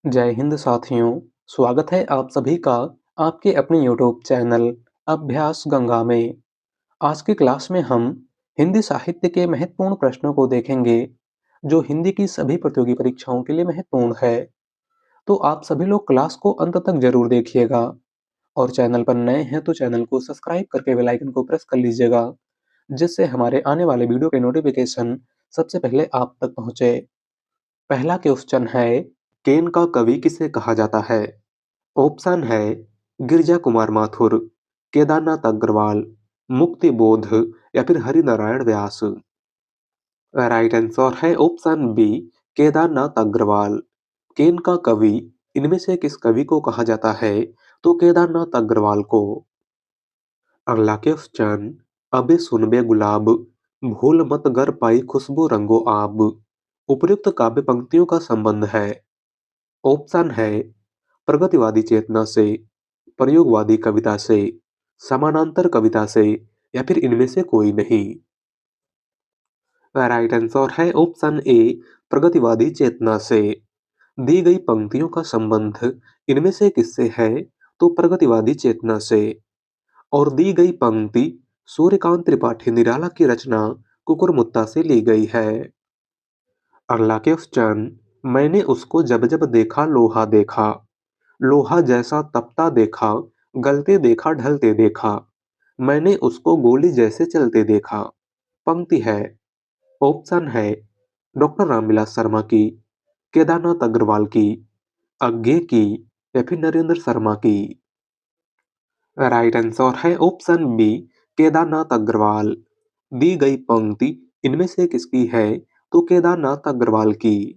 जय हिंद साथियों, स्वागत है आप सभी का आपके अपने यूट्यूब चैनल अभ्यास गंगा में। आज की क्लास में हम हिंदी साहित्य के महत्वपूर्ण प्रश्नों को देखेंगे, जो हिंदी की सभी प्रतियोगी परीक्षाओं के लिए महत्वपूर्ण है। तो आप सभी लोग क्लास को अंत तक जरूर देखिएगा और चैनल पर नए हैं तो चैनल को सब्सक्राइब करके बेल आइकन को प्रेस कर लीजिएगा, जिससे हमारे आने वाले वीडियो के नोटिफिकेशन सबसे पहले आप तक पहुंचे। पहला क्वेश्चन है, केन का कवि किसे कहा जाता है? ऑप्शन है गिरजा कुमार माथुर, केदारनाथ अग्रवाल, मुक्ति बोध या फिर हरिनारायण व्यास। राइट आंसर है ऑप्शन बी, केदारनाथ अग्रवाल। केन का कवि, इनमें से किस कवि को कहा जाता है? तो केदारनाथ अग्रवाल को। अगला क्वेश्चन, अबे सुन बे गुलाब, भूल मत गर पाई खुशबू रंगो आब। उपर्युक्त काव्य पंक्तियों का संबंध है। ऑप्शन है प्रगतिवादी चेतना से, प्रयोगवादी कविता से, समानांतर कविता से या फिर इनमें से कोई नहीं। राइट आंसर है ऑप्शन ए, प्रगतिवादी चेतना से। दी गई पंक्तियों का संबंध इनमें से किससे है? तो प्रगतिवादी चेतना से। और दी गई पंक्ति सूर्यकांत त्रिपाठी निराला की रचना कुकुरमुत्ता से ली गई है। अगला क्वेश्चन, मैंने उसको जब जब देखा लोहा देखा, लोहा जैसा तपता देखा, गलते देखा ढलते देखा, मैंने उसको गोली जैसे चलते देखा। पंक्ति है। ऑप्शन है डॉक्टर रामविलास शर्मा की, केदारनाथ अग्रवाल की, अज्ञे की या फिर नरेंद्र शर्मा की। राइट आंसर है ऑप्शन बी, केदारनाथ अग्रवाल। दी गई पंक्ति इनमें से किसकी है? तो केदारनाथ अग्रवाल की।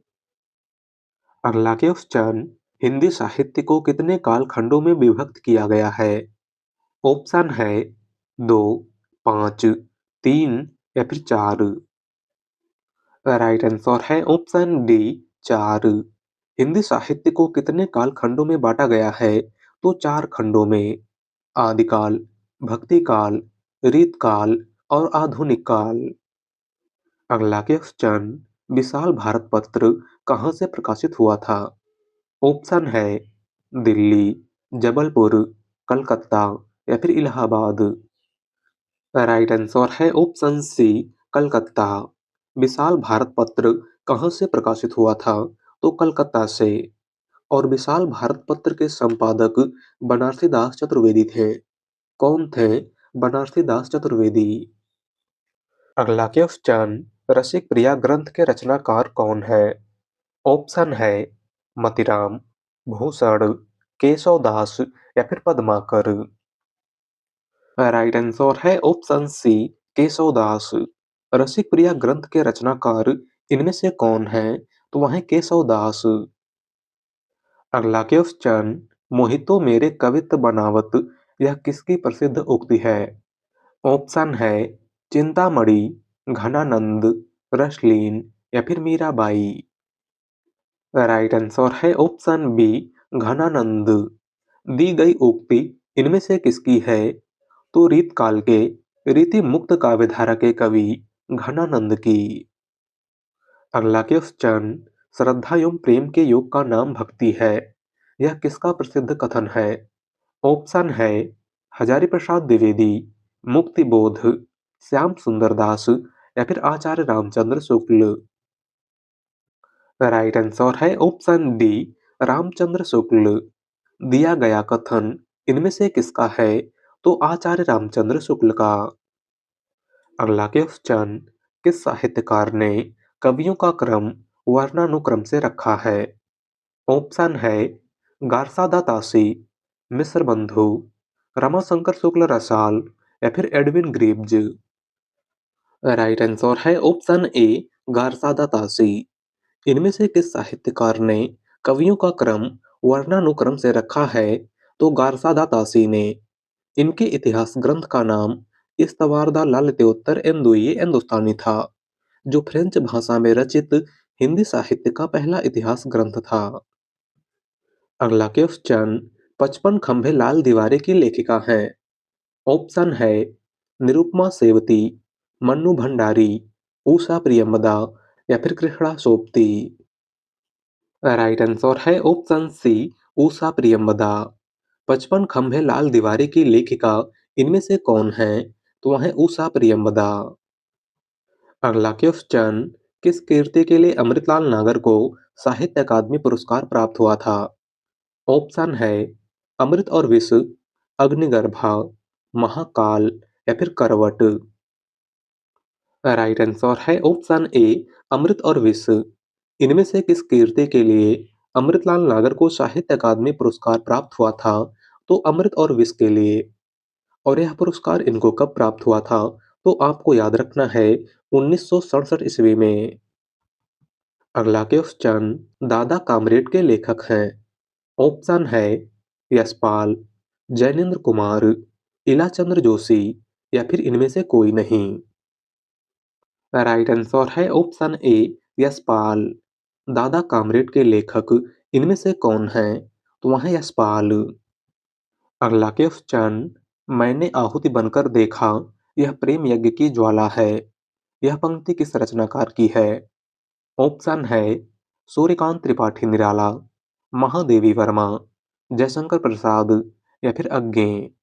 अगला क्वेश्चन, हिंदी साहित्य को कितने काल खंडों में विभक्त किया गया है? ऑप्शन है दो, पांच, तीन या फिर चार। राइट आंसर है ऑप्शन डी, चार। हिंदी साहित्य को कितने काल खंडों में बांटा गया है? तो चार खंडों में। आदिकाल, भक्ति काल, रीत काल और आधुनिक काल। अगला क्वेश्चन, विशाल भारत पत्र कहाँ से प्रकाशित हुआ था? ऑप्शन है दिल्ली, जबलपुर, कलकत्ता या फिर इलाहाबाद। राइट आंसर है ऑप्शन सी, कलकत्ता। विशाल भारत पत्र कहाँ से प्रकाशित हुआ था? तो कलकत्ता से। और विशाल भारत पत्र के संपादक बनारसी दास चतुर्वेदी थे। कौन थे बनारसी दास चतुर्वेदी? अगला क्वेश्चन, रसिक प्रिया ग्रंथ के रचनाकार कौन है? ऑप्शन है मतिराम, भूषण, केशव दास या फिर पद्माकर। राइट आंसर है ऑप्शन सी, केशव दास। रसिक प्रिया ग्रंथ के रचनाकार इनमें से कौन है? तो वह है केशव दास। अगला क्वेश्चन, मोहितो मेरे कवित्व बनावत, यह किसकी प्रसिद्ध उक्ति है? ऑप्शन है चिंतामणि, घनानंद, रसलीन या फिर मीराबाई। राइट आंसर है ऑप्शन बी, घनानंद। दी गई उक्ति इनमें से किसकी है? तो रीतकाल के रीति मुक्त काव्यधारा के कवि घनानंद की। अगला क्वेश्चन, श्रद्धा एवं प्रेम के योग का नाम भक्ति है, यह किसका प्रसिद्ध कथन है? ऑप्शन है हजारी प्रसाद द्विवेदी, मुक्ति बोध, श्याम सुंदर दास या फिर आचार्य रामचंद्र शुक्ल। राइट आंसर है ऑप्शन डी, रामचंद्र शुक्ल। दिया गया कथन इनमें से किसका है? तो आचार्य रामचंद्र शुक्ल का। अगला क्वेश्चन, किस साहित्यकार ने कवियों का क्रम वर्णानुक्रम से रखा है? ऑप्शन है गारसादा तासी, मिस्र बंधु, रमाशंकर शुक्ल रसाल या फिर एडविन ग्रीव्ज। राइट आंसर है ऑप्शन ए, गारसादा तासी। इनमें से किस साहित्यकार ने कवियों का क्रम वर्णानुक्रम से रखा है? तो गारसादा तासी ने। इनके इतिहास ग्रंथ का नाम इस्तवारदा ललित्योत्तर एंदुई हिंदुस्तानी था, जो फ्रेंच भाषा में रचित हिंदी साहित्य का पहला इतिहास ग्रंथ था। अगला क्वेश्चन, 55 खंभे लाल दीवारे की लेखिका हैं। ऑप्शन है निरुपमा सेवती, मन्नू भंडारी, उषा प्रियमदा या फिर कृष्णा सोपती। राइट आंसर है ऑप्शन सी, ऊषा प्रियंवदा। 55 खंभे लाल दीवारी की लेखिका इनमें से कौन है? तो वह है उषा प्रियंवदा। अगला क्वेश्चन, किस कृति के लिए अमृतलाल नागर को साहित्य अकादमी पुरस्कार प्राप्त हुआ था? ऑप्शन है अमृत और विष, अग्निगर्भा, महाकाल या फिर करवट। राइट आंसर है ऑप्शन ए, अमृत और विष। इनमें से किस कृति के लिए अमृतलाल नागर को साहित्य अकादमी पुरस्कार प्राप्त हुआ था? तो अमृत और विष के लिए। और यह पुरस्कार इनको कब प्राप्त हुआ था? तो आपको याद रखना है 1967 ईस्वी में। अगला क्वेश्चन, दादा कामरेड के लेखक हैं। ऑप्शन है यशपाल, जैनेन्द्र कुमार, इलाचंद्र जोशी या फिर इनमें से कोई नहीं। राइट आंसर है ऑप्शन ए, यशपाल। दादा कामरेड के लेखक इनमें से कौन है? तो वह है यशपाल। अगला क्वेश्चन, मैंने आहुति बनकर देखा, यह प्रेम यज्ञ की ज्वाला है। यह पंक्ति किस रचनाकार की है? ऑप्शन है सूर्यकांत त्रिपाठी निराला, महादेवी वर्मा, जयशंकर प्रसाद या फिर अज्ञे।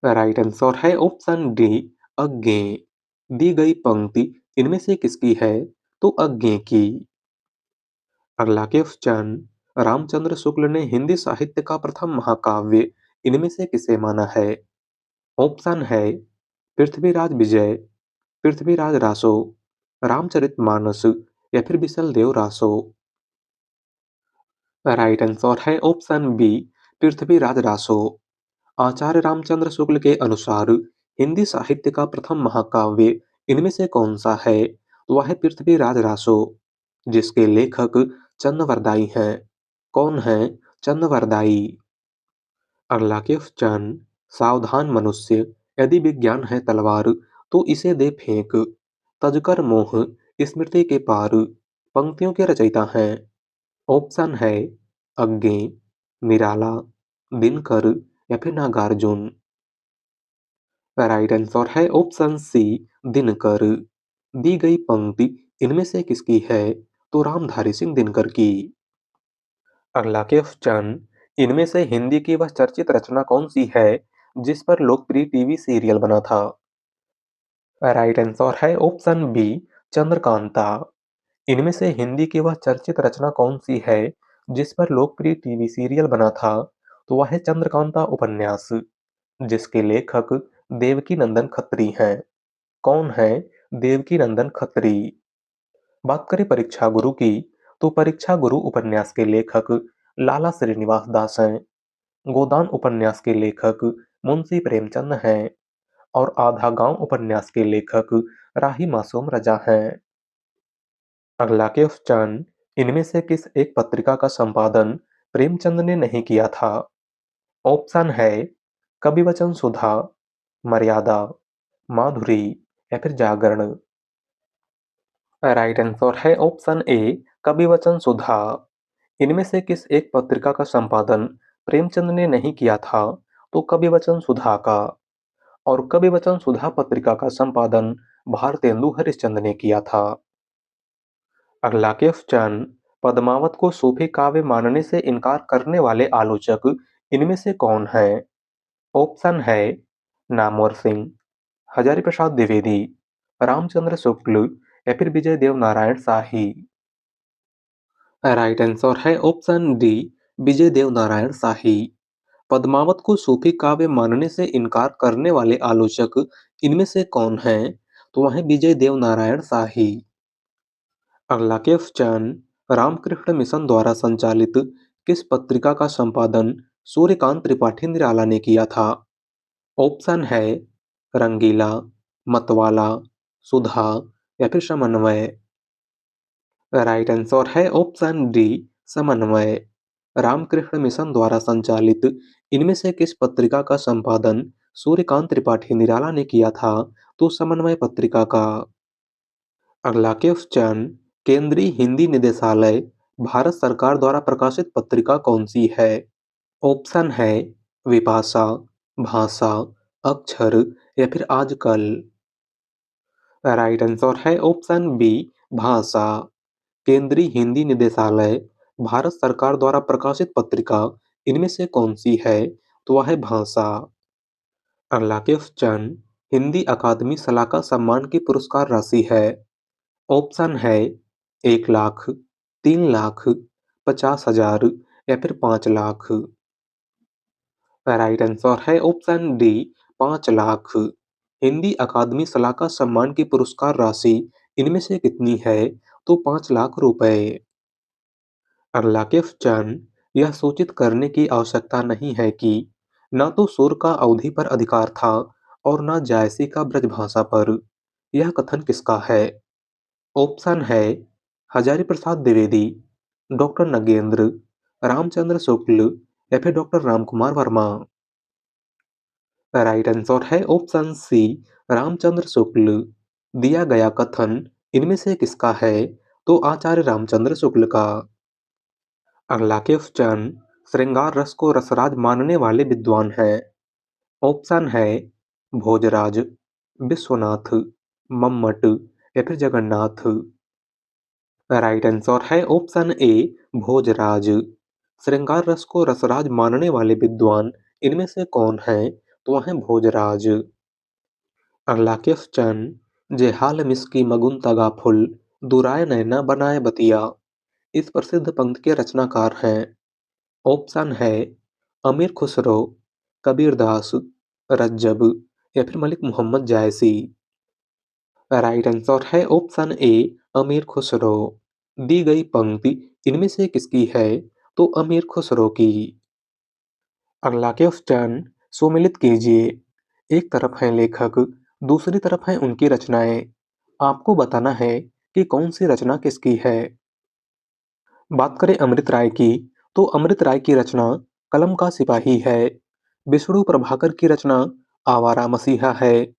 राइट आंसर है ऑप्शन डी, अज्ञे। दी गई पंक्ति इनमें से किसकी है? तो अज्ञे की। अगला क्वेश्चन, रामचंद्र शुक्ल ने हिंदी साहित्य का प्रथम महाकाव्य इनमें से किसे माना है? ऑप्शन है पृथ्वीराज विजय, पृथ्वीराज रासो, रामचरितमानस या फिर बिसल देव रासो। राइट आंसर है ऑप्शन बी, पृथ्वीराज रासो। आचार्य रामचंद्र शुक्ल के अनुसार हिंदी साहित्य का प्रथम महाकाव्य इनमें से कौन सा है? तो वह है पृथ्वीराज रासो, जिसके लेखक चंदवरदाई हैं। कौन है चंदवरदाई? अगला क्वेश्चन, सावधान मनुष्य, यदि विज्ञान है तलवार तो इसे दे फेंक, तजकर मोह, स्मृति के पार। पंक्तियों के रचयिता हैं। ऑप्शन है अज्ञे, निराला, दिनकर या फिर नागार्जुन। राइट आंसर है ऑप्शन सी, दिनकर। दी गई पंक्ति इनमें से किसकी है? तो रामधारी सिंह दिनकर की। अगला क्वेश्चन, इनमें से हिंदी की वह चर्चित रचना कौन सी है जिस पर लोकप्रिय टीवी सीरियल बना था? राइट आंसर है ऑप्शन बी, चंद्रकांता। इनमें से हिंदी की वह चर्चित रचना कौन सी है जिस पर लोकप्रिय टीवी सीरियल बना था? तो वह है चंद्रकांता उपन्यास, जिसके लेखक देवकी नंदन खत्री हैं। कौन है देवकी नंदन खत्री? बात करें परीक्षा गुरु की, तो परीक्षा गुरु उपन्यास के लेखक लाला श्रीनिवास दास हैं। गोदान उपन्यास के लेखक मुंशी प्रेमचंद हैं और आधा गांव उपन्यास के लेखक राही मासूम रजा हैं। अगला क्वेश्चन, इनमें से किस एक पत्रिका का संपादन प्रेमचंद ने नहीं किया था? ऑप्शन है कविवचन सुधा, मर्यादा, माधुरी या फिर जागरण। राइट आंसर है ऑप्शन ए, कविवचन सुधा। इनमें से किस एक पत्रिका का संपादन प्रेमचंद ने नहीं किया था? तो कविवचन सुधा का। और कविवचन सुधा पत्रिका का संपादन भारतेंदु हरिश्चंद्र ने किया था। अगला क्वेश्चन, पद्मावत को सूफी काव्य मानने से इनकार करने वाले आलोचक इनमें से कौन है? ऑप्शन है नामवर सिंह, हजारी प्रसाद द्विवेदी, रामचंद्र शुक्ल या फिर विजय देव नारायण शाही। राइट आंसर है ऑप्शन डी, विजय देव नारायण शाही। पद्मावत को सूफी काव्य मानने से इनकार करने वाले आलोचक इनमें से कौन हैं? तो वह है विजय देव नारायण शाही। अगला क्वेश्चन, रामकृष्ण मिशन द्वारा संचालित किस पत्रिका का संपादन सूर्यकांत त्रिपाठी निराला ने किया था? ऑप्शन है रंगीला, मतवाला, सुधा या फिर समन्वय। राइट आंसर है ऑप्शन डी, समन्वय। रामकृष्ण मिशन द्वारा संचालित इनमें से किस पत्रिका का संपादन सूर्यकांत त्रिपाठी निराला ने किया था? तो समन्वय पत्रिका का। अगला क्वेश्चन, केंद्रीय हिंदी निदेशालय भारत सरकार द्वारा प्रकाशित पत्रिका कौन सी है? ऑप्शन है विपाशा, भाषा, अक्षर या फिर आजकल। राइट आंसर है ऑप्शन बी, भाषा। केंद्रीय हिंदी निदेशालय, भारत सरकार द्वारा प्रकाशित पत्रिका इनमें से कौन-सी है? तो वह है भाषा। अगला क्वेश्चन, हिंदी अकादमी सलाहकार सम्मान की पुरस्कार राशि है। ऑप्शन है 1 लाख, 3 लाख, 50,000 या फिर 5 लाख। राइट आंसर है ऑप्शन डी, 5 लाख। हिंदी अकादमी सलाहकार सम्मान की पुरस्कार राशि इनमें से कितनी है? तो 5 लाख रुपए। अगला क्वेश्चन, यह सूचित करने की आवश्यकता नहीं है कि न तो सुर का अवधि पर अधिकार था और न जायसी का ब्रजभाषा पर। यह कथन किसका है? ऑप्शन है हजारी प्रसाद द्विवेदी, डॉक्टर नगेंद्र, रामचंद्र शुक्ल या फिर doctor Ramkumar Verma. Right answer है ऑप्शन सी, रामचंद्र शुक्ल। दिया गया कथन इनमें से किसका है? तो आचार्य रामचंद्र शुक्ल का। अगला क्वेश्चन, श्रृंगार रस को रसराज मानने वाले विद्वान हैं। ऑप्शन है भोजराज, विश्वनाथ, मम्मट या फिर जगन्नाथ। राइट आंसर है ऑप्शन ए, भोजराज। श्रृंगार रस को रसराज मानने वाले विद्वान इनमें से कौन है? तो वह है भोजराज। अगला क्वेश्चन, जे हाल मिसकी मगुन तगा फुल, दुराय नैना बनाए बतिया। इस प्रसिद्ध पंक्ति के रचनाकार हैं। ऑप्शन है अमीर खुसरो, कबीरदास, रज्जब या फिर मलिक मोहम्मद जायसी। राइट आंसर है ऑप्शन ए, अमीर खुसरो। दी गई पंक्ति इनमें से किसकी है? तो अमीर खुसरो की। अगला क्वेश्चन, सुमिलित कीजिए। एक तरफ है लेखक, दूसरी तरफ है उनकी रचनाएं। आपको बताना है कि कौन सी रचना किसकी है। बात करें अमृत राय की, तो अमृत राय की रचना कलम का सिपाही है। विष्णु प्रभाकर की रचना आवारा मसीहा है।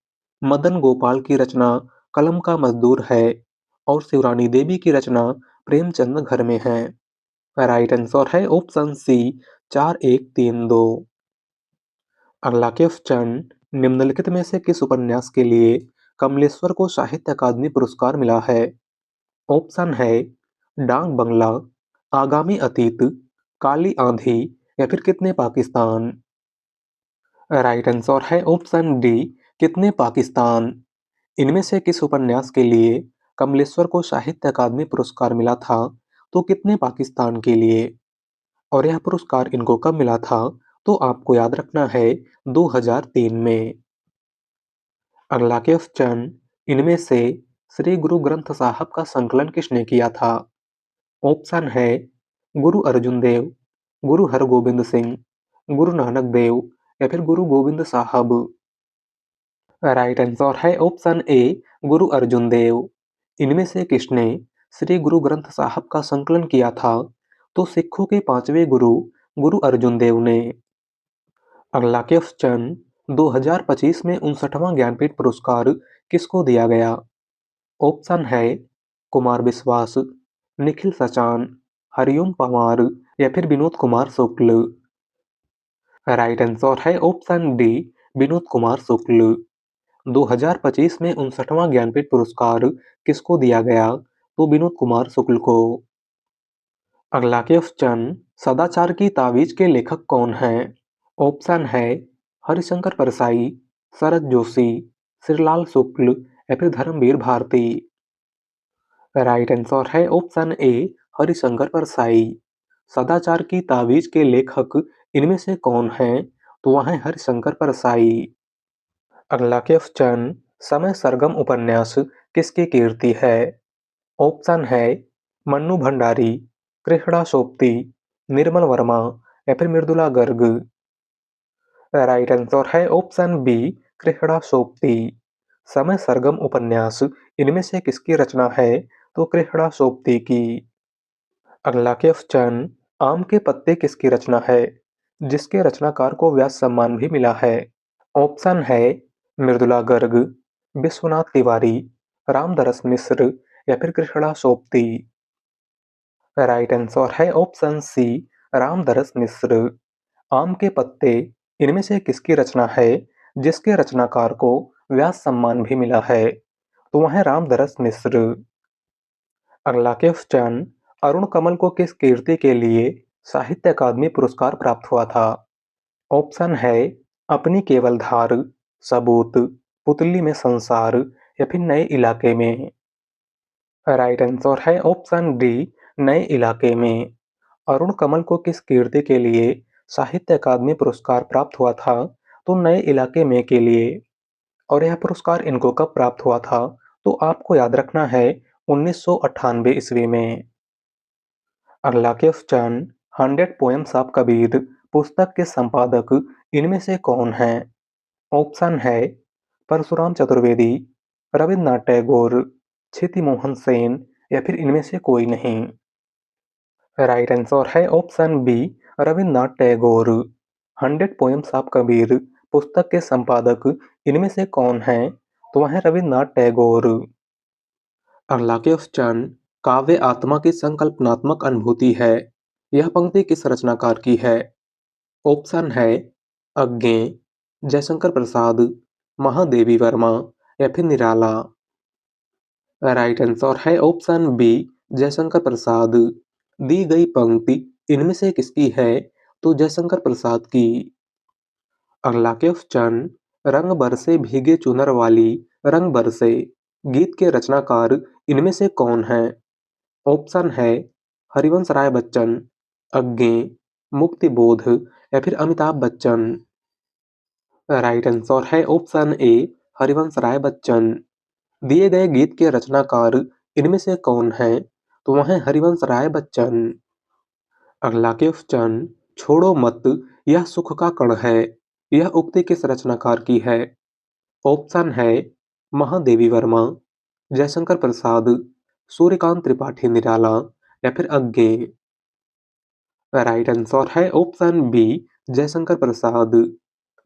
मदन गोपाल की रचना कलम का मजदूर है। और शिवरानी देवी की रचना प्रेमचंद घर में है। राइट आंसर है ऑप्शन सी, 4132। अगला क्वेश्चन, निम्नलिखित में से किस उपन्यास के लिए कमलेश्वर को साहित्य अकादमी पुरस्कार मिला है? ऑप्शन है डाक बंगला, आगामी अतीत, काली आंधी या फिर कितने पाकिस्तान। राइट आंसर है ऑप्शन डी, कितने पाकिस्तान। इनमें से किस उपन्यास के लिए कमलेश्वर को साहित्य अकादमी पुरस्कार मिला था? तो कितने पाकिस्तान के लिए। और यह पुरस्कार इनको कब मिला था? तो आपको याद रखना है 2003 में। अगला क्वेश्चन, इनमें से श्री गुरु ग्रंथ साहब का संकलन किसने किया था? ऑप्शन है गुरु अर्जुन देव, गुरु हरगोबिंद सिंह, गुरु नानक देव या फिर गुरु गोविंद साहब। राइट आंसर है ऑप्शन ए, गुरु अर्जुन देव। इनमें से किसने श्री गुरु ग्रंथ साहब का संकलन किया था? तो सिखों के पांचवें गुरु गुरु अर्जुन देव ने। अगला क्वेश्चन, 2025 में 59वां ज्ञानपीठ पुरस्कार किसको दिया गया? ऑप्शन है कुमार विश्वास, निखिल सचान, हरिओम पवार या फिर विनोद कुमार शुक्ल। राइट आंसर है ऑप्शन डी, विनोद कुमार शुक्ल। 2025 में 59वां ज्ञानपीठ पुरस्कार किसको दिया गया? तो विनोद कुमार शुक्ल को। अगला क्वेश्चन, सदाचार की तावीज के लेखक कौन हैं? ऑप्शन है हरिशंकर परसाई, शरद जोशी, श्रीलाल शुक्ल या फिर धर्मवीर भारती। राइट आंसर है ऑप्शन ए, हरिशंकर परसाई। सदाचार की तावीज के लेखक इनमें से कौन हैं? तो वह है हरिशंकर परसाई। अगला क्वेश्चन, समय सरगम उपन्यास किसकी कीर्ति है? ऑप्शन है मन्नू भंडारी, कृष्णा सोप्ती, निर्मल वर्मा या फिर मृदुला गर्ग। राइट आंसर है ऑप्शन बी, कृष्णा सोप्ती। समय सरगम उपन्यास इनमें से किसकी रचना है? तो कृष्णा सोप्ती की। अगला क्वेश्चन, आम के पत्ते किसकी रचना है, जिसके रचनाकार को व्यास सम्मान भी मिला है? ऑप्शन है मृदुला गर्ग, विश्वनाथ तिवारी, रामदरस मिश्र या फिर कृष्णा सोप्ती। राइट आंसर है ऑप्शन सी, रामदरस मिश्र। आम के पत्ते इनमें से किसकी रचना है, जिसके रचनाकार को व्यास सम्मान भी मिला है? तो वह है रामदरस मिश्र। अगला क्वेश्चन, अरुण कमल को किस कीर्ति के लिए साहित्य अकादमी पुरस्कार प्राप्त हुआ था? ऑप्शन है अपनी केवल धार, सबूत, पुतली में संसार या फिर नए इलाके में। राइट आंसर है ऑप्शन डी, नए इलाके में। अरुण कमल को किस कीर्ति के लिए साहित्य अकादमी पुरस्कार प्राप्त हुआ था? तो नए इलाके में के लिए। और यह पुरस्कार इनको कब प्राप्त हुआ था? तो आपको याद रखना है 1998 ईस्वी में। अगला क्वेश्चन, 100 पोएम्स ऑफ कबीर पुस्तक के संपादक इनमें से कौन हैं? ऑप्शन है परशुराम चतुर्वेदी, रविन्द्रनाथ टैगोर, क्षिति मोहन सेन या फिर इनमें से कोई नहीं। राइट आंसर है option B, Rabindranath Tagore. 100 poems of Kabir पुस्तक के संपादक इनमें से कौन हैं? तो वह है रविन्द्रनाथ टैगोर। अगला क्वेश्चन, काव्य आत्मा की संकल्पनात्मक अनुभूति है, यह पंक्ति किस रचनाकार की है? ऑप्शन है अज्ञे, जयशंकर प्रसाद, महादेवी वर्मा या फिर निराला। राइट आंसर है ऑप्शन बी, जयशंकर प्रसाद। दी गई पंक्ति इनमें से किसकी है? तो जयशंकर प्रसाद की। अगला क्वेश्चन, रंग बरसे भीगे चुनर वाली रंग बरसे गीत के रचनाकार इनमें से कौन है? ऑप्शन है हरिवंश राय बच्चन, अज्ञे, मुक्ति बोध या फिर अमिताभ बच्चन। राइट आंसर है ऑप्शन ए, हरिवंश राय बच्चन। दिए गए गीत के रचनाकार इनमें से कौन है? तो वह है हरिवंश राय बच्चन। अगला क्वेश्चन, छोड़ो मत यह सुख का कण है, यह उक्ति किस रचनाकार की है? ऑप्शन है महादेवी वर्मा, जयशंकर प्रसाद, सूर्यकांत त्रिपाठी निराला या फिर अज्ञे। राइट आंसर है ऑप्शन बी, जयशंकर प्रसाद।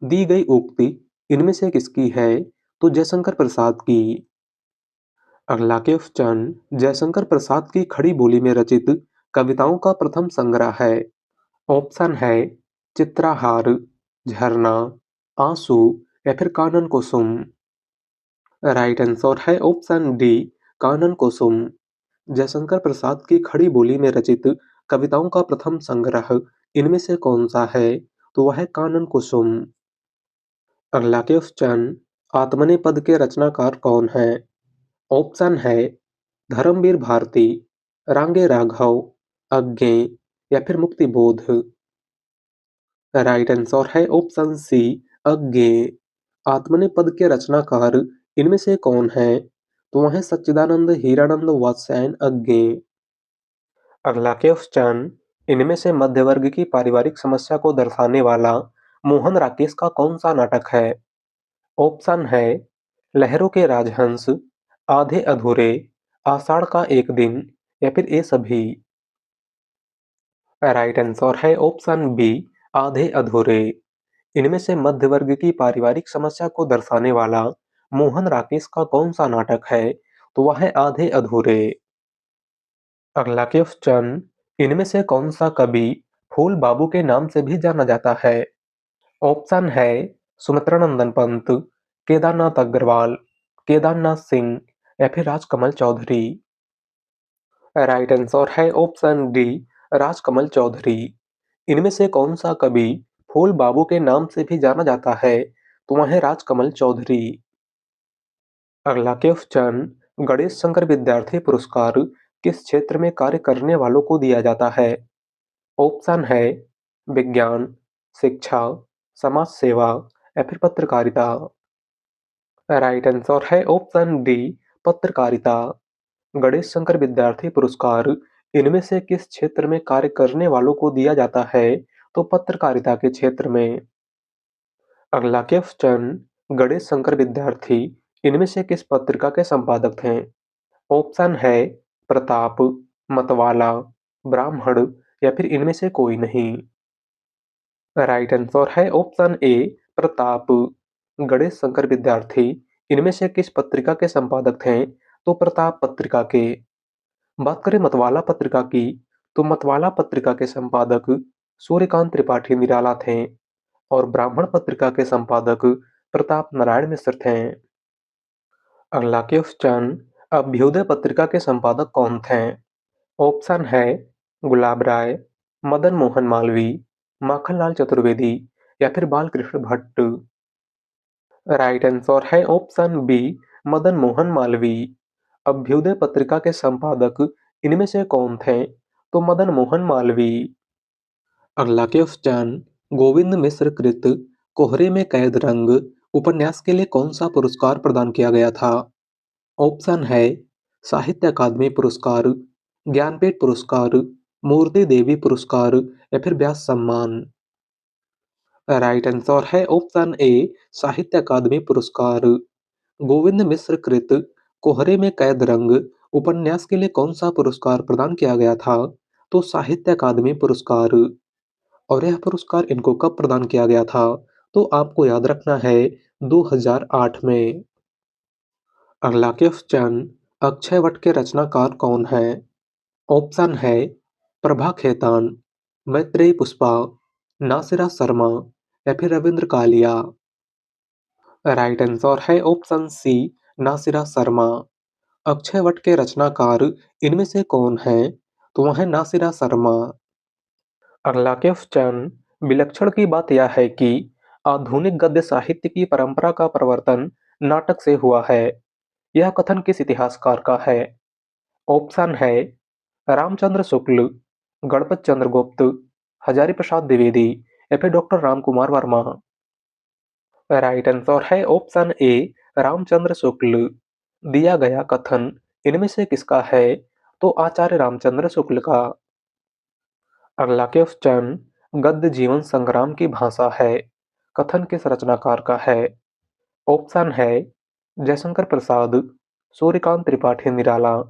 दी गई उक्ति इनमें से किसकी है? तो जयशंकर प्रसाद की। अगला क्वेश्चन, जयशंकर प्रसाद की खड़ी बोली में रचित कविताओं का प्रथम संग्रह है। ऑप्शन है चित्रहार, झरना, आंसू या फिर कानन कुसुम। राइट आंसर है ऑप्शन डी, कानन कुसुम। जयशंकर प्रसाद की खड़ी बोली में रचित कविताओं का प्रथम संग्रह इनमें से कौन सा है? तो वह है कानन कुसुम। अगला क्वेश्चन, आत्मने पद के रचनाकार कौन है? ऑप्शन है धर्मवीर भारती, रांगे राघव, अज्ञे या फिर मुक्तिबोध। राइट आंसर है ऑप्शन सी, अज्ञे। आत्मने पद के रचनाकार इनमें से कौन है? तो वह है सच्चिदानंद हीरानंद वात्स्यायन अज्ञे। अगला क्वेश्चन, इनमें से मध्य वर्ग की पारिवारिक समस्या को दर्शाने वाला मोहन राकेश का कौन सा नाटक है? ऑप्शन है लहरों के राजहंस, आधे अधूरे, आषाढ़ का एक दिन या फिर ये सभी। राइट आंसर है ऑप्शन बी, आधे अधूरे। इनमें से मध्य वर्ग की पारिवारिक समस्या को दर्शाने वाला मोहन राकेश का कौन सा नाटक है? तो वह है आधे अधूरे। अगला क्वेश्चन, इनमें से कौन सा कवि फूल बाबू के नाम से भी जाना जाता है? ऑप्शन है सुमित्रानंदन पंत, केदारनाथ अग्रवाल, केदारनाथ सिंह या फिर राजकमल चौधरी। राइट आंसर है ऑप्शन डी, राजकमल चौधरी। इनमें से कौन सा कवि फूल बाबू के नाम से भी जाना जाता है? तो वह है राजकमल चौधरी। अगला क्वेश्चन, गणेश शंकर विद्यार्थी पुरस्कार किस क्षेत्र में कार्य करने वालों को दिया जाता है? ऑप्शन है विज्ञान, शिक्षा, समाज सेवा या फिर पत्रकारिता। राइट आंसर है ऑप्शन डी, पत्रकारिता। गणेश शंकर विद्यार्थी पुरस्कार इनमें से किस क्षेत्र में कार्य करने वालों को दिया जाता है? तो पत्रकारिता के क्षेत्र में। अगला क्वेश्चन, गणेश शंकर विद्यार्थी इनमें से किस पत्रिका के संपादक थे? ऑप्शन है प्रताप, मतवाला, ब्राह्मण या फिर इनमें से कोई नहीं। राइट आंसर है ऑप्शन ए, प्रताप। गणेश शंकर विद्यार्थी इनमें से किस पत्रिका के संपादक थे? तो प्रताप पत्रिका के। बात करें मतवाला पत्रिका की, तो मतवाला पत्रिका के संपादक सूर्यकांत त्रिपाठी निराला थे और ब्राह्मण पत्रिका के संपादक प्रताप नारायण मिश्र थे। अगला क्वेश्चन, अभ्युदय पत्रिका के संपादक कौन थे? ऑप्शन है गुलाब राय, मदन मोहन मालवीय, माखनलाल चतुर्वेदी या फिर बालकृष्ण भट्ट। राइट आंसर है ऑप्शन बी, मदन मोहन मालवीय। अभ्युदय पत्रिका के संपादक इनमें से कौन थे? तो मदन मोहन मालवीय। अगला क्वेश्चन, गोविंद मिश्र कृत कोहरे में कैद रंग उपन्यास के लिए कौन सा पुरस्कार प्रदान किया गया था? ऑप्शन है साहित्य अकादमी पुरस्कार, ज्ञानपीठ पुरस्कार, मूर्ति देवी पुरस्कार या फिर व्यास सम्मान। राइट आंसर है ऑप्शन ए, साहित्य अकादमी पुरस्कार। गोविंद मिश्र कृत कोहरे में कैद रंग उपन्यास के लिए कौन सा पुरस्कार प्रदान किया गया था? तो साहित्य अकादमी पुरस्कार। और यह पुरस्कार इनको कब प्रदान किया गया था? तो आपको याद रखना है 2008 में। अगला क्वेश्चन, अक्षयवट के रचनाकार कौन है? ऑप्शन है प्रभा खेतान, मैत्रेयी पुष्पा, नासिरा शर्मा या फिर रविंद्र कालिया। राइट आंसर है ऑप्शन सी, नासिरा शर्मा। अक्षयवट के रचनाकार इनमें से कौन है? तो वह है नासिरा शर्मा। अगला क्वेश्चन, विलक्षण की बात यह है कि आधुनिक गद्य साहित्य की परंपरा का प्रवर्तन नाटक से हुआ है। यह कथन किस इतिहासकार का है? ऑप्शन है रामचंद्र शुक्ल, गणपत चंद्र गुप्त, हजारी प्रसाद द्विवेदी या फिर doctor Ramkumar Verma. Right answer है ऑप्शन ए, रामचंद्र शुक्ल। दिया गया कथन इनमें से किसका है? तो आचार्य रामचंद्र शुक्ल का। अगला क्वेश्चन, गद्य जीवन संग्राम की भाषा है, कथन किस रचनाकार का है? ऑप्शन है जयशंकर प्रसाद, सूर्यकांत त्रिपाठी निराला,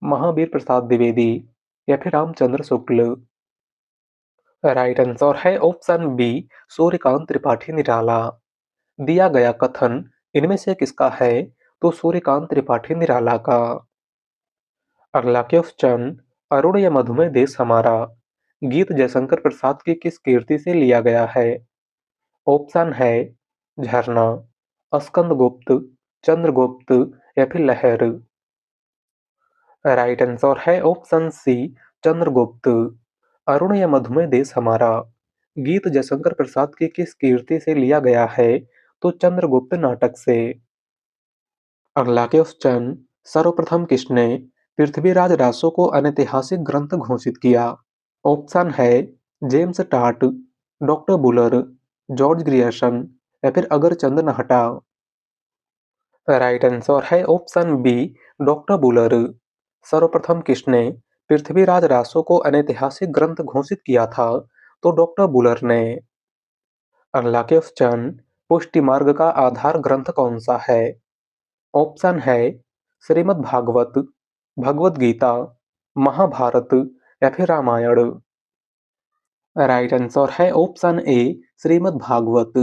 महावीर प्रसाद द्विवेदी या फिर रामचंद्र शुक्ल। राइट आंसर है ऑप्शन बी, सूर्यकांत त्रिपाठी निराला। दिया गया कथन इनमें से किसका है? तो सूर्यकांत त्रिपाठी निराला का। अगला क्वेश्चन, अरुण या मधुमेह देश हमारा गीत जयशंकर प्रसाद की किस कीर्ति से लिया गया है? ऑप्शन है झरना, स्कंदगुप्त, चंद्रगुप्त या फिर लहर। राइट आंसर है ऑप्शन सी, चंद्रगुप्त। अरुण या मधुमेह देश हमारा गीत जयशंकर प्रसाद की किस कीर्ति से लिया गया है? तो चंद्रगुप्त नाटक से। अगला क्वेश्चन, सर्वप्रथम किसने पृथ्वीराज रासो को अनैतिहासिक ग्रंथ घोषित किया? ऑप्शन है जेम्स टाट, डॉक्टर बुलर, जॉर्ज ग्रियर्सन या फिर अगरचंद नहटा। राइट आंसर है ऑप्शन बी, डॉक्टर बुलर। सर्वप्रथम किसने पृथ्वीराज रासो को अनैतिहासिक ग्रंथ घोषित किया था? तो डॉक्टर बुलर ने। अगला क्वेश्चन, पुष्टि मार्ग का आधार ग्रंथ कौन सा है? ऑप्शन है श्रीमद् भागवत, भगवत गीता, महाभारत या फिर रामायण। राइट आंसर है ऑप्शन ए, श्रीमद् भागवत।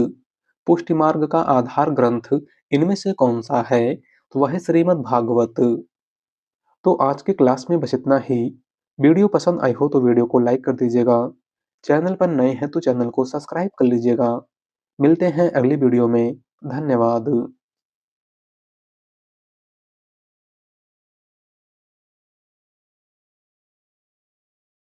पुष्टि मार्ग का आधार ग्रंथ इनमें से कौन सा है? तो वह है श्रीमद् भागवत। तो आज की क्लास में बस इतना ही। वीडियो पसंद आई हो तो वीडियो को लाइक कर दीजिएगा। चैनल पर नए हैं तो चैनल को सब्सक्राइब कर लीजिएगा। मिलते हैं अगली वीडियो में। धन्यवाद।